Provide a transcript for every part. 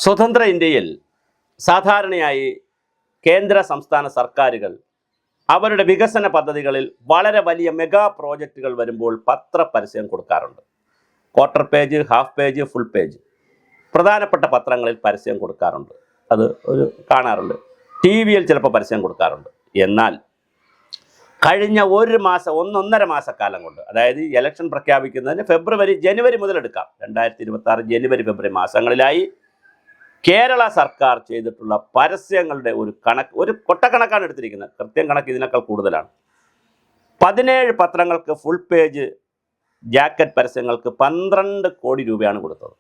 സ്വതന്ത്ര ഇന്ത്യയിൽ സാധാരണയായി കേന്ദ്ര സംസ്ഥാന സർക്കാരുകൾ അവരുടെ വികസന പദ്ധതികളിൽ വളരെ വലിയ മെഗാ പ്രോജക്റ്റുകൾ വരുമ്പോൾ പത്രപരസ്യം കൊടുക്കാറുണ്ട്. Quarter page, half page, full page പ്രധാനപ്പെട്ട പത്രങ്ങളിൽ പരസ്യം കൊടുക്കാറുണ്ട്. അത് കാണാറുണ്ട്. ടി വിയിൽ ചിലപ്പോൾ പരസ്യം കൊടുക്കാറുണ്ട്. എന്നാൽ കഴിഞ്ഞ ഒന്നൊന്നര മാസക്കാലം കൊണ്ട്, അതായത് ഇലക്ഷൻ പ്രഖ്യാപിക്കുന്നതിന് ജനുവരി മുതൽ എടുക്കാം, 2026 ജനുവരി ഫെബ്രുവരി മാസങ്ങളിലായി കേരള സർക്കാർ ചെയ്തിട്ടുള്ള പരസ്യങ്ങളുടെ ഒരു കൊട്ടക്കണക്കാണ് എടുത്തിരിക്കുന്നത്. കൃത്യം കണക്ക് ഇതിനേക്കാൾ കൂടുതലാണ്. 17 പത്രങ്ങൾക്ക് ഫുൾ പേജ് ജാക്കറ്റ് പരസ്യങ്ങൾക്ക് 12 കോടി രൂപയാണ് കൊടുത്തത്.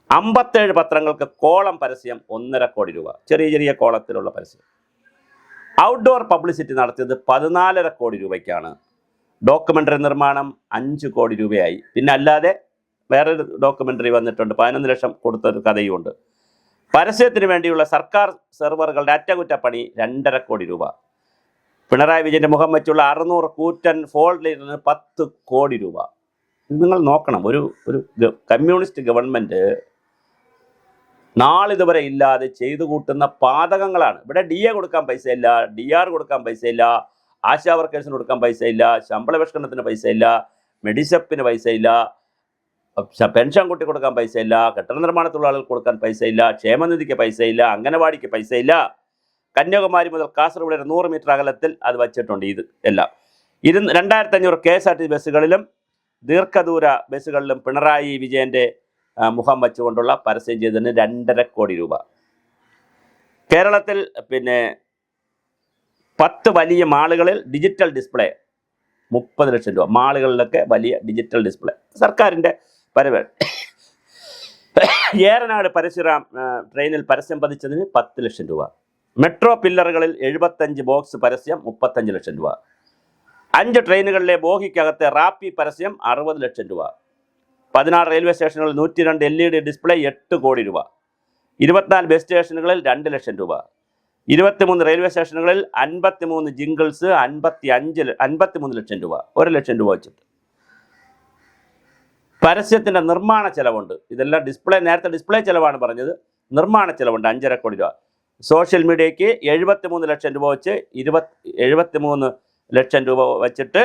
57 പത്രങ്ങൾക്ക് കോളം പരസ്യം 1.5 കോടി രൂപ, ചെറിയ ചെറിയ കോളത്തിലുള്ള പരസ്യം. ഔട്ട്ഡോർ പബ്ലിസിറ്റി നടത്തിയത് 14.5 കോടി രൂപയ്ക്കാണ്. ഡോക്യുമെൻ്ററി നിർമ്മാണം 5 കോടി രൂപയായി. പിന്നെ അല്ലാതെ വേറൊരു ഡോക്യുമെൻ്ററി വന്നിട്ടുണ്ട്, 11 ലക്ഷം കൊടുത്തൊരു കഥയുമുണ്ട്. പരസ്യത്തിന് വേണ്ടിയുള്ള സർക്കാർ സെർവറുകളുടെ അറ്റകുറ്റപ്പണി 2.5 കോടി രൂപ. പിണറായി വിജയൻ്റെ മുഖം വെച്ചുള്ള 600 കൂറ്റൻ ഫോൾഡറിന് 10 കോടി രൂപ. ഇത് നിങ്ങൾ നോക്കണം. ഒരു കമ്മ്യൂണിസ്റ്റ് ഗവൺമെൻറ് നാളിതുവരെ ഇല്ലാതെ ചെയ്തു കൂട്ടുന്ന പാതകങ്ങളാണ്. ഇവിടെ DA കൊടുക്കാൻ പൈസയില്ല, DR കൊടുക്കാൻ പൈസയില്ല, ആശാ വർക്കേഴ്സിന് കൊടുക്കാൻ പൈസയില്ല, ശമ്പള പരിഷ്കരണത്തിന് പൈസയില്ല, മെഡിസപ്പിന് പൈസയില്ല, പെൻഷൻ കുട്ടി കൊടുക്കാൻ പൈസയില്ല, കെട്ടിട നിർമ്മാണത്തിലുള്ള ആളുകൾക്ക് കൊടുക്കാൻ പൈസയില്ല, ക്ഷേമനിധിക്ക് പൈസയില്ല, അംഗനവാടിക്ക് പൈസയില്ല. കന്യാകുമാരി മുതൽ കാസർഗോഡ് വരെ 100 മീറ്റർ അകലത്തിൽ അത് വച്ചിട്ടുണ്ട്. ഇത് എല്ലാം 2500 KSRTC ബസ്സുകളിലും ദീർഘദൂര ബസ്സുകളിലും പിണറായി വിജയൻ്റെ മുഖം വച്ചുകൊണ്ടുള്ള പരസ്യം ചെയ്തതിന് 2.5 കോടി രൂപ. കേരളത്തിൽ 10 വലിയ മാളുകളിൽ ഡിജിറ്റൽ ഡിസ്പ്ലേ 30 ലക്ഷം രൂപ. മാളുകളിലൊക്കെ വലിയ ഡിജിറ്റൽ ഡിസ്പ്ലേ സർക്കാരിൻ്റെ പരിപാടി. ഏറനാട് പരശുറാം ട്രെയിനിൽ പരസ്യം പതിച്ചതിന് 10 ലക്ഷം രൂപ. മെട്രോ പില്ലറുകളിൽ 75 ബോക്സ് പരസ്യം 35 ലക്ഷം രൂപ. 5 ട്രെയിനുകളിലെ ബോഗിക്കകത്തെ റാപ്പി പരസ്യം 60 ലക്ഷം രൂപ. 16 റെയിൽവേ സ്റ്റേഷനുകളിൽ 102 LED ഡിസ്പ്ലേ 8 കോടി രൂപ. 24 ബസ് സ്റ്റേഷനുകളിൽ 2 ലക്ഷം രൂപ. 23 റെയിൽവേ സ്റ്റേഷനുകളിൽ 53 ജിങ്കിൾസ് 53 ലക്ഷം രൂപ. 1 ലക്ഷം രൂപ വെച്ചിട്ട്. പരസ്യത്തിൻ്റെ നിർമ്മാണ ചെലവുണ്ട്. ഇതെല്ലാം നേരത്തെ ഡിസ്പ്ലേ ചെലവാണ് പറഞ്ഞത്. നിർമ്മാണ ചെലവുണ്ട് 5.5 കോടി രൂപ. സോഷ്യൽ മീഡിയയ്ക്ക് 73 ലക്ഷം രൂപ വെച്ച് 73 ലക്ഷം രൂപ വച്ചിട്ട്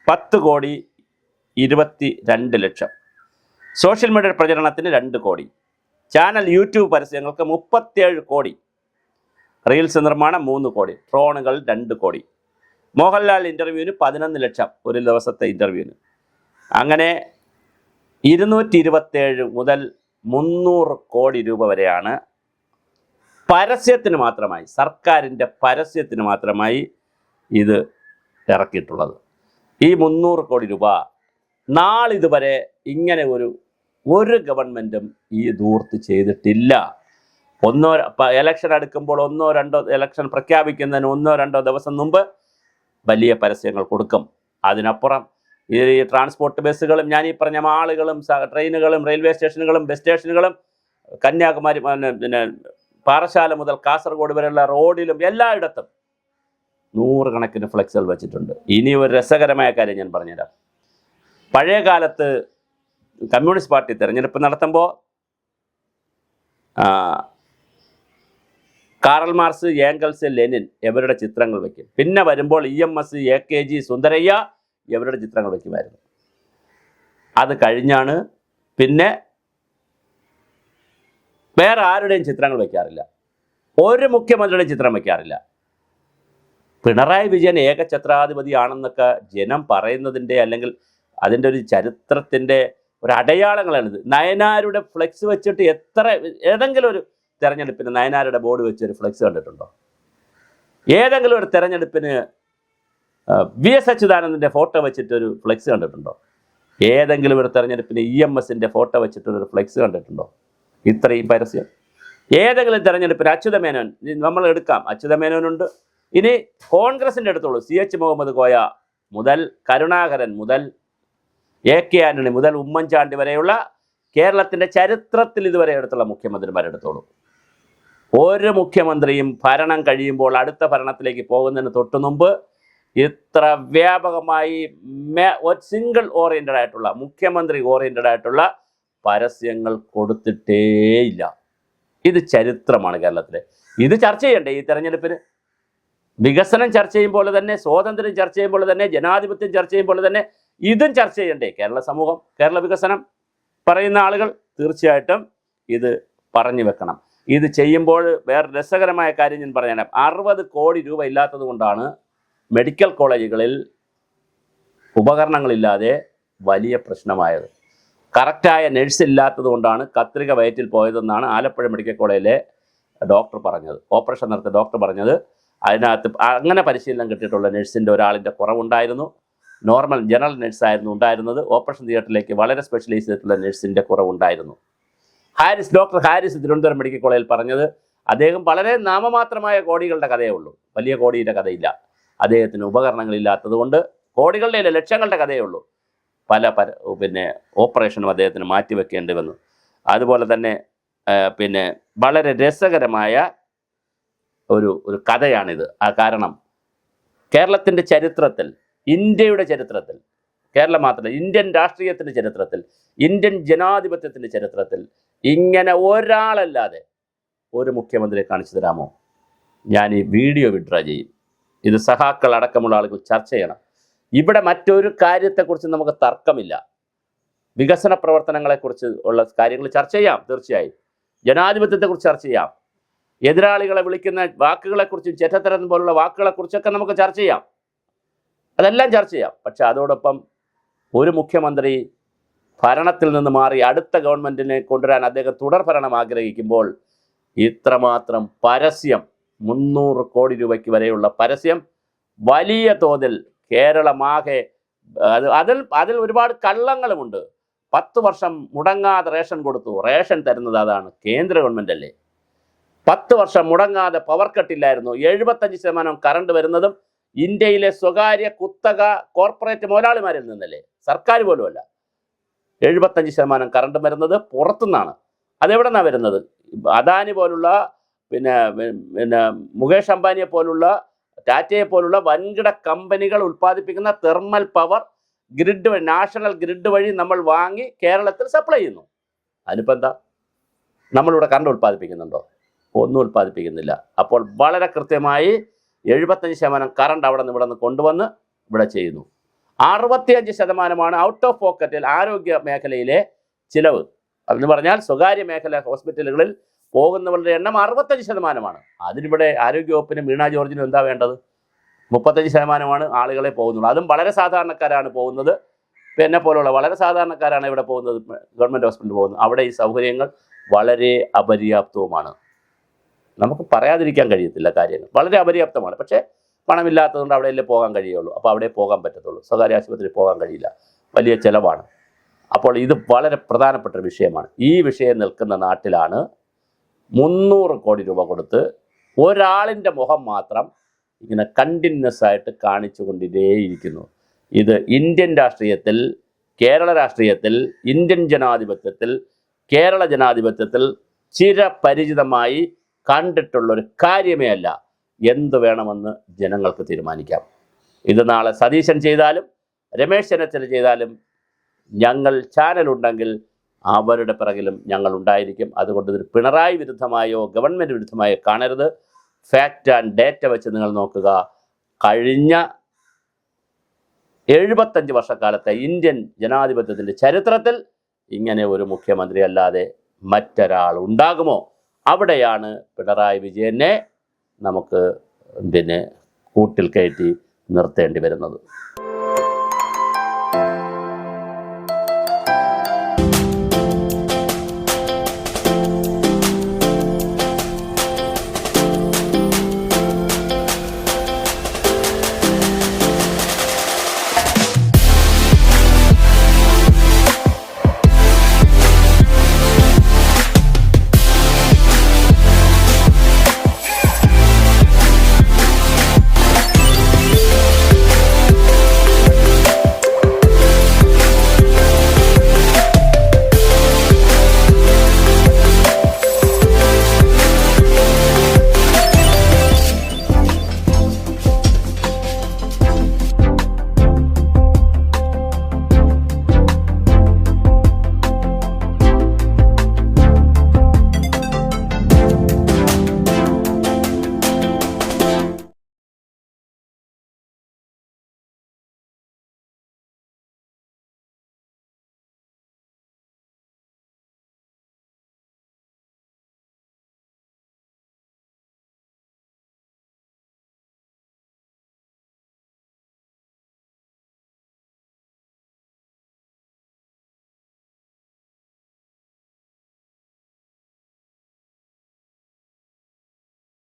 10 കോടി 22 ലക്ഷം. സോഷ്യൽ മീഡിയ പ്രചരണത്തിന് 2 കോടി. ചാനൽ യൂട്യൂബ് പരസ്യങ്ങൾക്ക് 37 കോടി. റീൽസ് നിർമ്മാണം 3 കോടി. ഡ്രോണുകൾ 2 കോടി. മോഹൻലാൽ ഇൻ്റർവ്യൂവിന് 11 ലക്ഷം, ഒരു ദിവസത്തെ ഇൻ്റർവ്യൂവിന്. അങ്ങനെ 227 മുതൽ 300 കോടി രൂപ വരെയാണ് പരസ്യത്തിന് മാത്രമായി, സർക്കാരിൻ്റെ പരസ്യത്തിന് മാത്രമായി ഇത് ഇറക്കിയിട്ടുള്ളത്. ഈ 300 കോടി രൂപ നാളിതുവരെ ഇങ്ങനെ ഒരു ഗവൺമെൻറ്റും ഈ ധൂർത്ത് ചെയ്തിട്ടില്ല. ഇലക്ഷൻ അടുക്കുമ്പോൾ 1-2 ഇലക്ഷൻ പ്രഖ്യാപിക്കുന്നതിന് 1-2 ദിവസം മുമ്പ് വലിയ പരസ്യങ്ങൾ കൊടുക്കും. അതിനപ്പുറം ഈ ട്രാൻസ്പോർട്ട് ബസ്സുകളും ഞാൻ ഈ പറഞ്ഞ മാളുകളും ട്രെയിനുകളും റെയിൽവേ സ്റ്റേഷനുകളും ബസ് സ്റ്റേഷനുകളും കന്യാകുമാരി പാറശാല മുതൽ കാസർഗോഡ് വരെയുള്ള റോഡിലും എല്ലായിടത്തും 100 കണക്കിന് ഫ്ലെക്സുകൾ വെച്ചിട്ടുണ്ട്. ഇനി ഒരു രസകരമായ കാര്യം ഞാൻ പറഞ്ഞുതരാം. പഴയ കാലത്ത് കമ്മ്യൂണിസ്റ്റ് പാർട്ടി തിരഞ്ഞെടുപ്പ് നടത്തുമ്പോൾ കാറൽ മാർക്സ്, ഏംഗൽസ്, ലെനിൻ ഇവരുടെ ചിത്രങ്ങൾ വയ്ക്കും. പിന്നെ വരുമ്പോൾ EMS, AKG, സുന്ദരയ്യ ഇവരുടെ ചിത്രങ്ങൾ വയ്ക്കുമായിരുന്നു. അത് കഴിഞ്ഞാണ് പിന്നെ വേറെ ആരുടെയും ചിത്രങ്ങൾ വയ്ക്കാറില്ല. ഒരു മുഖ്യമന്ത്രിയുടെയും ചിത്രം വയ്ക്കാറില്ല. പിണറായി വിജയൻ ഏകഛത്രാധിപതിയാണെന്നൊക്കെ ജനം പറയുന്നതിൻ്റെ അല്ലെങ്കിൽ അതിൻ്റെ ഒരു ചരിത്രത്തിൻ്റെ ഒരു അടയാളങ്ങളാണിത്. നയനാരുടെ ഫ്ലെക്സ് വെച്ചിട്ട് ഏതെങ്കിലും ഒരു തെരഞ്ഞെടുപ്പിന് നയനാരുടെ ബോർഡ് വെച്ചൊരു ഫ്ലെക്സ് കണ്ടിട്ടുണ്ടോ? ഏതെങ്കിലും ഒരു തെരഞ്ഞെടുപ്പിന് VS അച്യുതാനന്ദൻ്റെ ഫോട്ടോ വെച്ചിട്ടൊരു ഫ്ലെക്സ് കണ്ടിട്ടുണ്ടോ? ഏതെങ്കിലും ഒരു തെരഞ്ഞെടുപ്പിന് EMSൻ്റെ ഫോട്ടോ വെച്ചിട്ടൊരു ഫ്ലെക്സ് കണ്ടിട്ടുണ്ടോ? ഇത്രയും പരസ്യം. ഏതെങ്കിലും തെരഞ്ഞെടുപ്പിന് അച്യുതമേനോൻ നമ്മൾ എടുക്കാം, അച്യുതമേനോനുണ്ട്. ഇനി കോൺഗ്രസിൻ്റെ അടുത്തുള്ളൂ, CH മുഹമ്മദ് കോയ മുതൽ കരുണാകരൻ മുതൽ AK ആന്റണി മുതൽ ഉമ്മൻചാണ്ടി വരെയുള്ള കേരളത്തിൻ്റെ ചരിത്രത്തിൽ ഇതുവരെ എടുത്തുള്ള മുഖ്യമന്ത്രിമാരെടുത്തോളൂ. ഒരു മുഖ്യമന്ത്രിയും ഭരണം കഴിയുമ്പോൾ അടുത്ത ഭരണത്തിലേക്ക് പോകുന്നതിന് തൊട്ടു മുമ്പ് ഇത്ര വ്യാപകമായി ഒരു സിംഗിൾ ഓറിയൻറ്റഡ് ആയിട്ടുള്ള, മുഖ്യമന്ത്രി ഓറിയൻറ്റഡ് ആയിട്ടുള്ള പരസ്യങ്ങൾ കൊടുത്തിട്ടേയില്ല. ഇത് ചരിത്രമാണ് കേരളത്തിലെ. ഇത് ചർച്ച ചെയ്യണ്ടേ ഈ തെരഞ്ഞെടുപ്പിന്? വികസനം ചർച്ച ചെയ്യുമ്പോൾ തന്നെ, സ്വാതന്ത്ര്യം ചർച്ച ചെയ്യുമ്പോൾ തന്നെ, ജനാധിപത്യം ചർച്ച ചെയ്യുമ്പോൾ തന്നെ ഇതും ചർച്ച ചെയ്യണ്ടേ? കേരള സമൂഹം, കേരള വികസനം പറയുന്ന ആളുകൾ തീർച്ചയായിട്ടും ഇത് പറഞ്ഞു വെക്കണം. ഇത് ചെയ്യുമ്പോൾ വേറെ രസകരമായ കാര്യം ഞാൻ പറയാനാണ്. 60 കോടി രൂപ ഇല്ലാത്തത് കൊണ്ടാണ് മെഡിക്കൽ കോളേജുകളിൽ ഉപകരണങ്ങളില്ലാതെ വലിയ പ്രശ്നമായത്. കറക്റ്റായ നഴ്സ് ഇല്ലാത്തത് കൊണ്ടാണ് കത്രിക വയറ്റിൽ പോയതെന്നാണ് ആലപ്പുഴ മെഡിക്കൽ കോളേജിലെ ഡോക്ടർ പറഞ്ഞത്. ഓപ്പറേഷൻ നടത്തിയ ഡോക്ടർ പറഞ്ഞത് അതിനകത്ത് അങ്ങനെ പരിശീലനം കിട്ടിയിട്ടുള്ള നഴ്സിൻ്റെ ഒരാളിൻ്റെ കുറവുണ്ടായിരുന്നു. നോർമൽ ജനറൽ നഴ്സായിരുന്നു ഉണ്ടായിരുന്നത്. ഓപ്പറേഷൻ തിയേറ്ററിലേക്ക് വളരെ സ്പെഷ്യലൈസ് ചെയ്തിട്ടുള്ള നഴ്സിൻ്റെ കുറവുണ്ടായിരുന്നു. ഡോക്ടർ ഹാരിസ് തിരുവനന്തപുരം മെഡിക്കൽ കോളേജിൽ പറഞ്ഞത് അദ്ദേഹം വളരെ നാമമാത്രമായ കോടികളുടെ കഥയേ ഉള്ളൂ, വലിയ കോടിയുടെ കഥയില്ല. അദ്ദേഹത്തിന് ഉപകരണങ്ങളില്ലാത്തത് കൊണ്ട് കോടികളുടെ ഇല്ല, ലക്ഷങ്ങളുടെ കഥയേ ഉള്ളൂ. പല ഓപ്പറേഷനും അദ്ദേഹത്തിന് മാറ്റിവെക്കേണ്ടി വന്നു. അതുപോലെ തന്നെ വളരെ രസകരമായ ഒരു കഥയാണിത്. കാരണം കേരളത്തിൻ്റെ ചരിത്രത്തിൽ, ഇന്ത്യയുടെ ചരിത്രത്തിൽ, കേരളം മാത്രമല്ല ഇന്ത്യൻ രാഷ്ട്രീയത്തിൻ്റെ ചരിത്രത്തിൽ, ഇന്ത്യൻ ജനാധിപത്യത്തിൻ്റെ ചരിത്രത്തിൽ ഇങ്ങനെ ഒരാളല്ലാതെ ഒരു മുഖ്യമന്ത്രിയെ കാണിച്ചു തരാമോ? ഞാൻ ഈ വീഡിയോ വിഡ്രോ ചെയ്യും. ഇത് സഹാക്കൾ അടക്കമുള്ള ആളുകൾ ചർച്ച ചെയ്യണം. ഇവിടെ മറ്റൊരു കാര്യത്തെക്കുറിച്ച് നമുക്ക് തർക്കമില്ല. വികസന പ്രവർത്തനങ്ങളെക്കുറിച്ച് ഉള്ള കാര്യങ്ങൾ ചർച്ച ചെയ്യാം, തീർച്ചയായും. ജനാധിപത്യത്തെക്കുറിച്ച് ചർച്ച ചെയ്യാം. എതിരാളികളെ വിളിക്കുന്ന വാക്കുകളെക്കുറിച്ചും ചെറ്റത്തരം പോലുള്ള വാക്കുകളെക്കുറിച്ചൊക്കെ നമുക്ക് ചർച്ച ചെയ്യാം. അതെല്ലാം ചർച്ച ചെയ്യാം. പക്ഷെ അതോടൊപ്പം ഒരു മുഖ്യമന്ത്രി ഭരണത്തിൽ നിന്ന് മാറി അടുത്ത ഗവൺമെൻറ്റിനെ കൊണ്ടുവരാൻ അദ്ദേഹം തുടർ ഭരണം ആഗ്രഹിക്കുമ്പോൾ ഇത്രമാത്രം പരസ്യം, 300 കോടി രൂപയ്ക്ക് വരെയുള്ള പരസ്യം വലിയ തോതിൽ കേരളമാകെ, അതിൽ ഒരുപാട് കള്ളങ്ങളുമുണ്ട്. 10 വർഷം മുടങ്ങാതെ റേഷൻ കൊടുത്തു. റേഷൻ തരുന്നത് അതാണ്, കേന്ദ്ര ഗവൺമെൻറ് അല്ലേ. 10 വർഷം മുടങ്ങാതെ പവർ കട്ടില്ലായിരുന്നു. 75% കറണ്ട് വരുന്നതും ഇന്ത്യയിലെ സ്വകാര്യ കുത്തക കോർപ്പറേറ്റ് മുതലാളിമാരിൽ നിന്നല്ലേ, സർക്കാർ പോലുമല്ല. 75% കറണ്ട് വരുന്നത് പുറത്തുനിന്നാണ്. അതെവിടെ നിന്നാണ് വരുന്നത്? അദാനി പോലുള്ള മുകേഷ് അംബാനിയെ പോലുള്ള ടാറ്റയെ പോലുള്ള വൻകിട കമ്പനികൾ ഉൽപ്പാദിപ്പിക്കുന്ന തെർമൽ പവർ ഗ്രിഡ് വഴി, നാഷണൽ ഗ്രിഡ് വഴി നമ്മൾ വാങ്ങി കേരളത്തിൽ സപ്ലൈ ചെയ്യുന്നു. അതിനിപ്പോൾ എന്താ? നമ്മളിവിടെ കറണ്ട് ഉൽപ്പാദിപ്പിക്കുന്നുണ്ടോ? ഒന്നും ഉൽപ്പാദിപ്പിക്കുന്നില്ല. അപ്പോൾ വളരെ കൃത്യമായി 75% കറണ്ട് അവിടെ നിന്ന് ഇവിടെ നിന്ന് കൊണ്ടുവന്ന് ഇവിടെ ചെയ്യുന്നു. 65% ഔട്ട് ഓഫ് പോക്കറ്റിൽ ആരോഗ്യ മേഖലയിലെ ചിലവ്. അതെന്ന് പറഞ്ഞാൽ സ്വകാര്യ മേഖല ഹോസ്പിറ്റലുകളിൽ പോകുന്നവരുടെ എണ്ണം 65%. അതിനിവിടെ ആരോഗ്യവകുപ്പിനും വീണ ജോർജിനും എന്താ വേണ്ടത്? 35% ആളുകളെ പോകുന്നുള്ളൂ. അതും വളരെ സാധാരണക്കാരാണ് പോകുന്നത്. എന്നെ പോലുള്ള വളരെ സാധാരണക്കാരാണ് ഇവിടെ പോകുന്നത്, ഗവൺമെൻറ് ഹോസ്പിറ്റലിൽ പോകുന്നത്. അവിടെ ഈ സൗകര്യങ്ങൾ വളരെ അപര്യാപ്തവുമാണ്. നമുക്ക് പറയാതിരിക്കാൻ കഴിയത്തില്ല, കാര്യങ്ങൾ വളരെ അപര്യാപ്തമാണ്. പക്ഷേ പണമില്ലാത്തതുകൊണ്ട് അവിടെയല്ലേ പോകാൻ കഴിയുള്ളൂ. അപ്പോൾ അവിടെ പോകാൻ പറ്റത്തുള്ളൂ. സ്വകാര്യ ആശുപത്രിയിൽ പോകാൻ കഴിയില്ല, വലിയ ചിലവാണ്. അപ്പോൾ ഇത് വളരെ പ്രധാനപ്പെട്ട ഒരു വിഷയമാണ്. ഈ വിഷയം നിൽക്കുന്ന നാട്ടിലാണ് 300 കോടി രൂപ കൊടുത്ത് ഒരാളിൻ്റെ മുഖം മാത്രം ഇങ്ങനെ കണ്ടിന്യൂസ് ആയിട്ട് കാണിച്ചു കൊണ്ടിരിക്കുന്നു. ഇത് ഇന്ത്യൻ രാഷ്ട്രീയത്തിൽ, കേരള രാഷ്ട്രീയത്തിൽ, ഇന്ത്യൻ ജനാധിപത്യത്തിൽ, കേരള ജനാധിപത്യത്തിൽ ചിരപരിചിതമായി കണ്ടിട്ടുള്ളൊരു കാര്യമേ അല്ല. എന്ത് വേണമെന്ന് ജനങ്ങൾക്ക് തീരുമാനിക്കാം. ഇത് നാളെ സതീശൻ ചെയ്താലും രമേശ് ചെന്നിത്തല ചെയ്താലും ഞങ്ങൾ ചാനലുണ്ടെങ്കിൽ അവരുടെ പിറകിലും ഞങ്ങൾ ഉണ്ടായിരിക്കും. അതുകൊണ്ട് ഇത് പിണറായി വിരുദ്ധമായോ ഗവൺമെൻറ് വിരുദ്ധമായോ കാണരുത്. ഫാക്റ്റ് ആൻഡ് ഡേറ്റ വെച്ച് നിങ്ങൾ നോക്കുക. കഴിഞ്ഞ 75 വർഷക്കാലത്തെ ഇന്ത്യൻ ജനാധിപത്യത്തിൻ്റെ ചരിത്രത്തിൽ ഇങ്ങനെ ഒരു മുഖ്യമന്ത്രി അല്ലാതെ മറ്റൊരാൾ ഉണ്ടാകുമോ? അവിടെയാണ് പിണറായി വിജയനെ നമുക്ക് കൂട്ടിൽ കയറ്റി നിർത്തേണ്ടി വരുന്നത്.